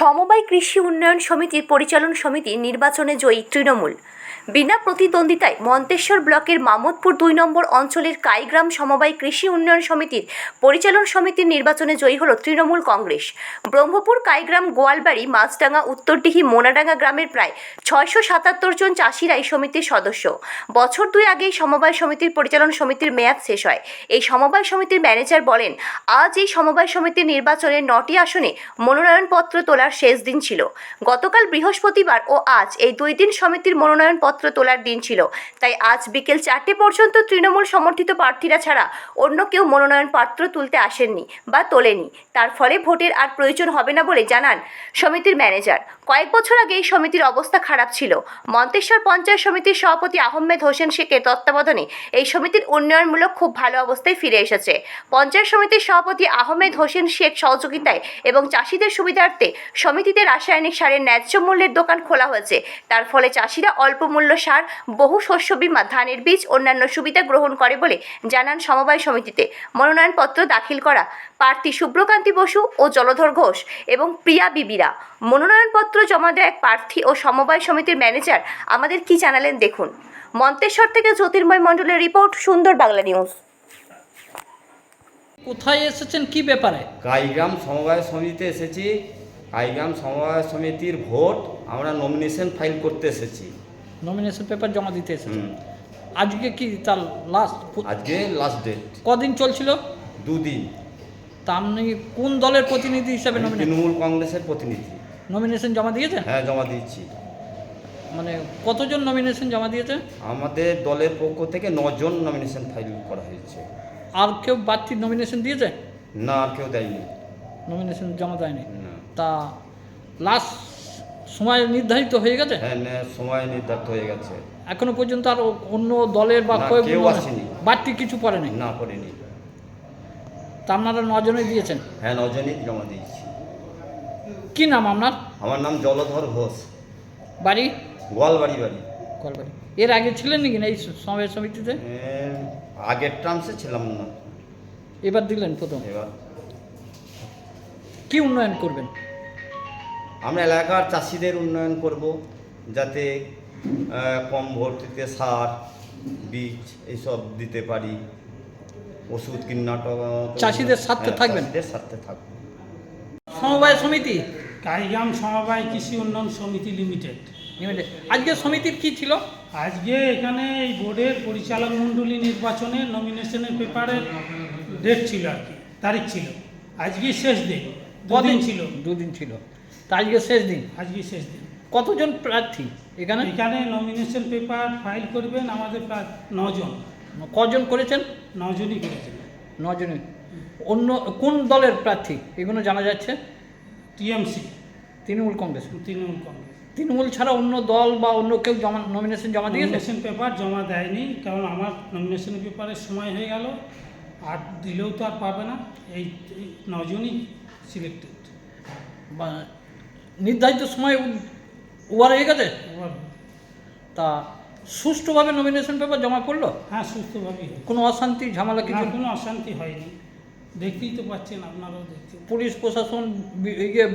সমবায় কৃষি উন্নয়ন সমিতির পরিচালন সমিতি নির্বাচনে জয়ী তৃণমূল। বিনা প্রতিদ্বন্দ্বিতায় মন্তেশ্বর ব্লকের মামদপুর ২ নম্বর অঞ্চলের কাইগ্রাম সমবায় কৃষি উন্নয়ন সমিতির পরিচালন সমিতির নির্বাচনে জয়ী হল তৃণমূল কংগ্রেস। ব্রহ্মপুর, কাইগ্রাম, গোয়ালবাড়ি, মাছডাঙ্গা, উত্তরডিহি, মোনাডাঙ্গা গ্রামের প্রায় ৬৭৭ জন চাষিরা এই সমিতির সদস্য। বছর ২ আগেই সমবায় সমিতির পরিচালন সমিতির মেয়াদ শেষ হয়। এই সমবায় সমিতির ম্যানেজার বলেন, আজ এই সমবায় সমিতির নির্বাচনে ৯টি আসনে মনোনয়নপত্র তোলার শেষ দিন ছিল। গতকাল বৃহস্পতিবার ও আজ এই ২ দিন সমিতির মনোনয়নপত্র তোলার দিন ছিল। তাই আজ বিকেল ৪টে পর্যন্ত তৃণমূল সমর্থিত প্রার্থীরা ছাড়া অন্য কেউ মনোনয়নপত্র তুলতে আসেননি বা তোলেনি। তার ফলে ভোটের আর প্রয়োজন হবে না বলে জানান সমিতির ম্যানেজার। কয়েক বছর আগে এই সমিতির অবস্থা খারাপ ছিল। মন্তেশ্বর পঞ্চায়েত সমিতির সভাপতি আহমেদ হোসেন শেখের তত্ত্বাবধানে এই সমিতির উন্নয়নমূলক খুব ভালো অবস্থায় ফিরে এসেছে। পঞ্চায়েত সমিতির সভাপতি আহমেদ হোসেন শেখ সহযোগিতায় এবং চাষিদের সুবিধার্থে সমিতিতে রাসায়নিক সারের ন্যায্য মূল্যের দোকান খোলা হয়েছে। তার ফলে চাষিরা অল্প মূল্য সার, বহু শস্য বীমা, ধানের বীজ, অন্যান্য সুবিধা গ্রহণ করে বলে জানান সমবায় সমিতিতে মনোনয়নপত্র দাখিল করা প্রার্থী শুভ্রকান্তি বসু ও জলধর ঘোষ এবং প্রিয়া বিবিরা। মনোনয়নপত্র জমা দেওয়া এক প্রার্থী ও সমবায় সমিতির ম্যানেজার আমাদের কি জানালেন দেখুন। মন্তেশ্বর থেকে জ্যোতির্ময় মণ্ডলের রিপোর্ট, সুন্দর বাংলা নিউজ। কোথায় এসেছেন, কি ব্যাপারে? কাইগ্রাম সমবায় সমিতিতে এসেছি। কাইগ্রাম সমবায় সমিতির ভোট আমরা নমিনেশন ফাইল করতে এসেছি। নমিনেশন পেপার জমা দিতে এসেছেন। আজকে কি তার লাস্ট? আজকে লাস্ট ডেট। কদিন চলছিল? 2 দিন। তা আপনি কোন দলের প্রতিনিধি হিসাবে তৃণমূল কংগ্রেসের প্রতিনিধি। নমিনেশন জমা দিয়েছেন? হ্যাঁ, জমা দিয়েছি। মানে কতজন নমিনেশন জমা দিয়েছে? আমাদের দলের পক্ষ থেকে 9 জন নমিনেশন ফাইল করা হয়েছে। আর কেউ বাড়তি নমিনেশন দিয়েছে? না, আর কেউ দেয়নি। নমিনেশন জমা দেয়নি। না। তা লাস্ট সময় নির্ধারিত হয়ে গেছে? হ্যাঁ, সময় নির্ধারিত হয়ে গেছে। এখনো পর্যন্ত আর অন্য দলের বা না, কেউ আসেনি। বাড়তি কিছু পড়েনি? না, করেনি। তা আপনারা 9 জনই দিয়েছেন? হ্যাঁ, 9 জনই জমা দিয়েছি। কি নাম আপনার? আমার নাম জলধর ঘোষ। বাড়ি? গোয়ালবাড়ি বাড়ি। গোয়ালবাড়ি। এর আগে ছিলেন নাকি না এই সমবায় সমিতিতে? আগের টার্মসে ছিলাম না। এবার দিলেন প্রথম? এবার কি উন্নয়ন করবেন? আমরা এলাকার চাষিদের উন্নয়ন করব, যাতে কম ভর্তিতে সার, বীজ এইসব দিতে পারি, ওষুধ কীটনাশক। চাষিদের স্বার্থে থাকবেন? চাষিদের স্বার্থে থাকবে। সমবায় সমিতি কাইগ্রাম সমবায় কৃষি উন্নয়ন সমিতি লিমিটেড। আজকে সমিতির কি ছিল? আজকে এখানে এই বোর্ডের পরিচালক মণ্ডলী নির্বাচনে নমিনেশনের পেপারের ডেট ছিল, আর কি তারিখ ছিল। আজকে শেষ দিন। কদিন ছিল? 2 দিন ছিল। তা আজকে শেষ দিন। আজকে শেষ দিন। কতজন প্রার্থী এখানে? এখানে নমিনেশন পেপার ফাইল করবেন আমাদের প্রায় 9 জন। কজন করেছেন? 9 জনই করেছেন। 9 জনই। অন্য কোন দলের প্রার্থী এগুলো জানা যাচ্ছে? টিএমসি, তৃণমূল কংগ্রেস। তৃণমূল কংগ্রেস। তৃণমূল ছাড়া অন্য দল বা অন্য কেউ নমিনেশন জমা দিয়েছে? নমিনেশন পেপার জমা দেয়নি, কারণ আমার নমিনেশন পেপারের সময় হয়ে গেল। আর দিলেও তো আর পাবে না। এই 9 জনই সিলেক্টেড। বা নির্ধারিত সময় ওভার হয়ে গেছে? এবার তা সুষ্ঠুভাবে নমিনেশন পেপার জমা পড়লো? হ্যাঁ, সুস্থভাবেই হয়। কোনো অশান্তি ঝামেলা কিছু? কোনো অশান্তি হয়নি। দেখতেই তো পাচ্ছেন, আপনারাও দেখছেন। পুলিশ প্রশাসন,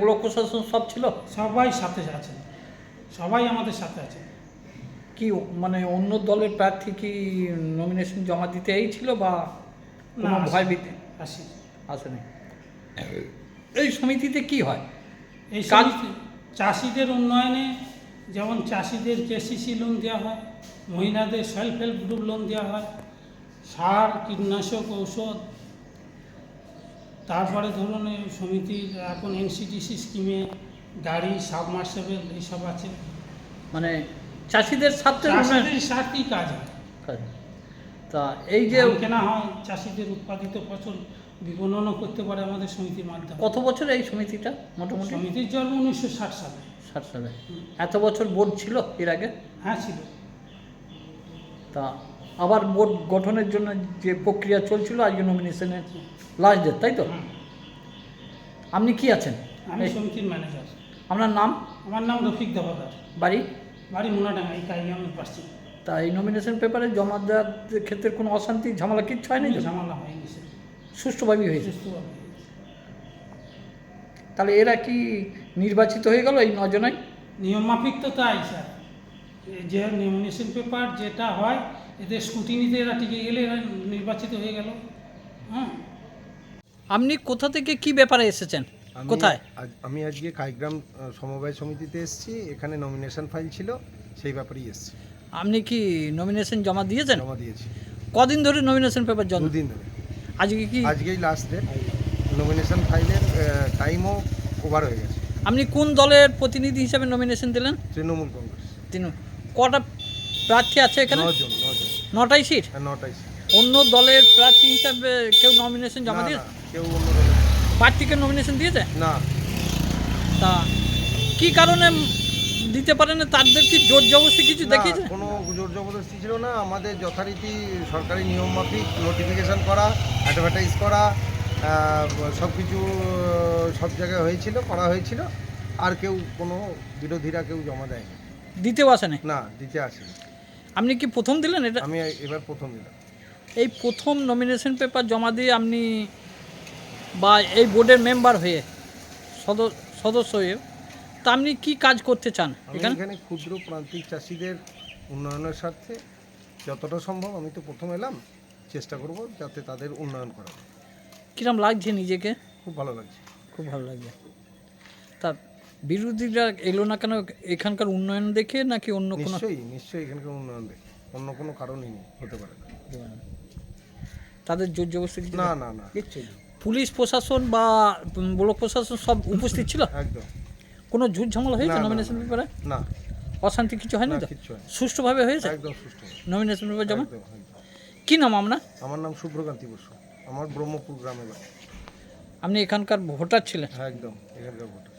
ব্লক প্রশাসন সব ছিল? সবাই সাথে আছেন, সবাই আমাদের সাথে আছে। কি মানে অন্য দলের প্রার্থী কি নমিনেশন জমা দিতে ছিল বা কোনো না, ভয় ভীতি আসি। আসেনি? এই সমিতিতে কি হয়? এই কাজ? সমিতি চাষিদের উন্নয়নে, যেমন চাষিদের কেসিসি লোন দেওয়া হয়, মহিলাদের সেলফ হেল্প গ্রুপ লোন দেওয়া হয়, সার, কীটনাশক, ঔষধ। তারপরে ধরুন এই সমিতির এখন এনসিডিসি স্কিমে গাড়ি, সাবমার্সেবল এইসব আছে। মানে চাষিদের স্বার্থে চাষিদের স্বার্থেই কাজ হয়। তা এই যে ধান কেনা হয়, চাষিদের উৎপাদিত ফসল বিপণনও করতে পারে আমাদের সমিতির মাধ্যমে। কত বছর এই সমিতিটা মোটামুটি? সমিতির জন্ম 1960 সালে। 60 সালে। এত বছর বোর্ড ছিল এর আগে? হ্যাঁ, ছিল। তা আবার বোর্ড গঠনের জন্য যে প্রক্রিয়া চলছিল, আজকে নমিনেশনের লাস্ট ডেট, তাই তো? আপনি কি আছেন? আমি সমিতির ম্যানেজার। আপনার নাম? আমার নাম রফিক দাবাদার। বাড়ি? বাড়ি মোনাডাঙ্গা, এই কাইগ্রামের পাশে। তা এই নমিনেশন পেপারে জমা দেওয়ার ক্ষেত্রে কোনো অশান্তি ঝামেলা কিচ্ছু হয়নি তো? ঝামেলা হয়নি, সুষ্ঠুভাবেই হয়েছে? সুস্থভাবে। তাহলে এরা কি নির্বাচিত হয়ে গেল এই 9 জনাই? নিয়ম মাফিক তো তাই স্যার, এই যে নমিনেশন পেপার যেটা হয় এদের স্কুটিনিতে এরা টিকে গেলে এরা নির্বাচিত হয়ে গেল। হ্যাঁ, আপনি কোথা থেকে কি ব্যাপারে এসেছেন? কোথায়? আমি আজকে কাইগ্রাম সমবায় সমিতিতে এসেছি, এখানে নমিনেশন ফাইল ছিল, সেই ব্যাপারেই এসেছি। আপনি কি নমিনেশন জমা দিয়েছেন? জমা দিয়েছি কদিন ধরে নমিনেশন পেপার জমা? 2 দিন ধরে। আজকে কি? আজকেই লাস্ট ডেট। নমিনেশন ফাইলের টাইমও ওভার হয়ে গেছে। আপনি কোন দলের প্রতিনিধি হিসাবে নমিনেশন দিলেন? তৃণমূল কংগ্রেস। কটা প্রার্থী আছে এখানে? 9 জন। 9টাই সিট? 9টাই। অন্য দলের প্রার্থী হিসাবে কেউ নমিনেশন জমা দিয়েছে? কেউ অন্য দলের প্রার্থীকে নমিনেশন দিয়েছে? না। তা কি কারণে দিতে পারে না? তাদের কি জোর জবরদস্তি কিছু দেখিয়েছে? কোনো জোর জবরদস্তি ছিল না। আমাদের যথারীতি সরকারি নিয়ম মাফিক নোটিফিকেশন করা, অ্যাডভার্টাইজ করা, সব কিছু সব জায়গায় করা হয়েছিল। আর কেউ কোনো বিরোধীরা কেউ জমা দেয়নি। দিতেও আসেনি? না, দিতে আসেনি। আপনি কি প্রথম দিলেন এটা? আমি এবার প্রথম দিলাম। এই প্রথম নমিনেশন পেপার জমা দিয়ে আপনি বা এই বোর্ডের মেম্বার হয়ে সদস্য হয়ে, তা আপনি কি কাজ করতে চান আমি এখানে? এখানে ক্ষুদ্র প্রান্তিক চাষিদের উন্নয়নের স্বার্থে যতটা সম্ভব, আমি তো প্রথম এলাম, চেষ্টা করব যাতে তাদের উন্নয়ন করা যায়। কিরম লাগছে নিজেকে? খুব ভালো লাগছে। খুব ভালো লাগছে। তা বিরোধীরা এলো না কেন? এখানকার উন্নয়ন দেখে নাকি অন্য কোনো? নিশ্চয়ই এখানকার উন্নয়ন দেখে, অন্য কোনো কারণই নেই, হতে পারে না। তাদের জোর জবরদস্তি কিছু? না কিচ্ছু নেই। পুলিশ প্রশাসন বা ব্লক প্রশাসন সব উপস্থিত ছিল? একদম। কোনো ঝুট ঝামেলা হয়েছে না, না, নমিনেশন না। পেপারে? না, অশান্তি কিছু হয়নি তো? কিচ্ছু হয়নি। সুষ্ঠুভাবে হয়েছে একদম সুষ্ঠু। নমিনেশন পেপার জমা? একদম। কি নাম আপনার? আমার নাম শুভ্রকান্তি বসু। আমার ব্রহ্মপুর গ্রামে বাড়ি। আপনি এখানকার ভোটার ছিলেন? একদম এখানকার ভোটার।